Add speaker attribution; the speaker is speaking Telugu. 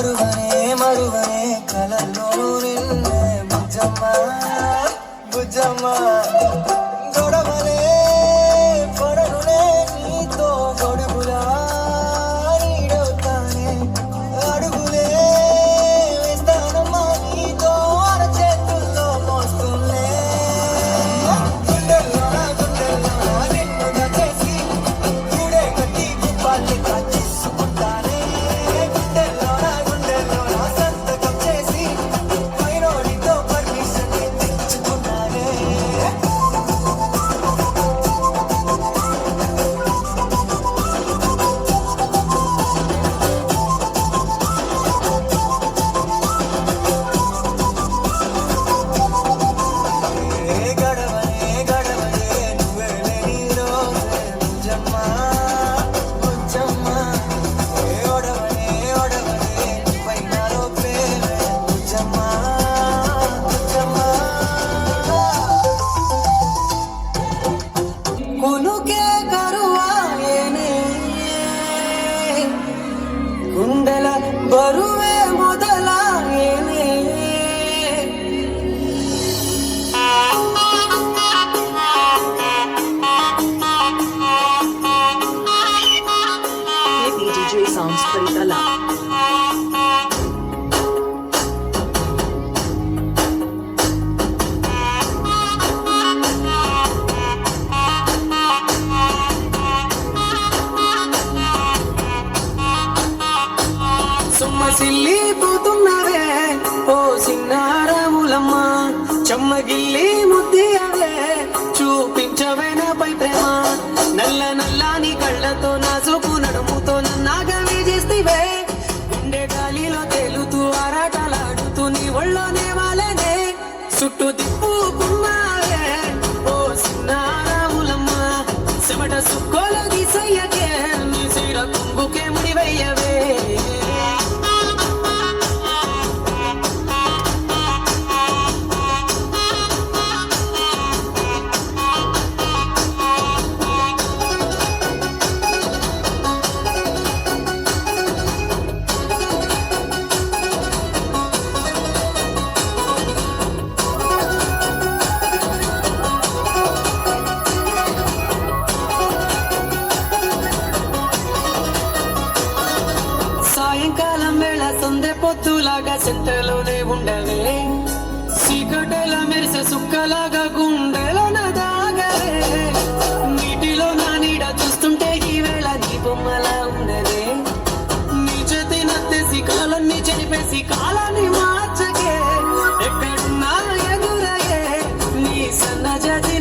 Speaker 1: మరువనే మరువనే కలలోను నిన్నే బుజ్జమ్మ బుజ్జమ్మ గొడవలే పడనులే నీతో గొడుగులా నీడవుతానే అడుగులే వేస్తానమ్మా నీతో అరచేతుల్లో మోస్తున్నే గుండెల్లోన నిన్నుగా చేసి గుడే కట్టి గుప్పాలి కాచేసుకుంటానే గుండెల్లోన సంతకం చేసి పైనోడితో పర్మిషన్ తెచ్చుకున్నానే గడవనే గడవనే నువ్వే లేని రోజే బుజ్జమ్మ బుజ్జమ్మ ఒడవనే ఒడవనే పైనాలో ప్రేమే బుజ్జమ్మ బుజ్జమ్మ కునుకే కరువాయేనే గుండెల బరువే మొదలాయేనే
Speaker 2: DJ Sounds Paritala.
Speaker 1: సొమ్మసిల్లి పోతున్నవే ఓ సిన్నారములమ్మ చెమ్మగిల్లి ముద్దియవే చూపించవే నాపై ప్రేమ నల్ల నల్లాని కళ్ళతో నా సోపు నడుముతో నన్నాగమే చేస్తివే గుండె గాలిలో తేలుతూ ఆరాటలాడుతూ నీ ఒళ్ళోనే వాలేనే చుట్టూ తిప్పుకున్నావే ఓ సిన్నారములమ్మ చెమట సుక్కోలు తీసయ్యకే నీ సీర కుంగుకే ముడివయ్యవే సాయంకాలం వేళ సందె పొత్తులాగా చెంతలోనే ఉండవే చీకటెల మెరిసే సుక్కలాగా గుండెలోన దాగవే నీటిలో నా నీడ చూస్తుంటే ఈ వేళ నీ బొమ్మలా ఉండదే నీ చేతి నత్తేసి కాలాన్ని చెరిపేసి కాలాన్ని మార్చకే ఎక్కడున్నా ఎదురయ్యే నీ సన్నజాతి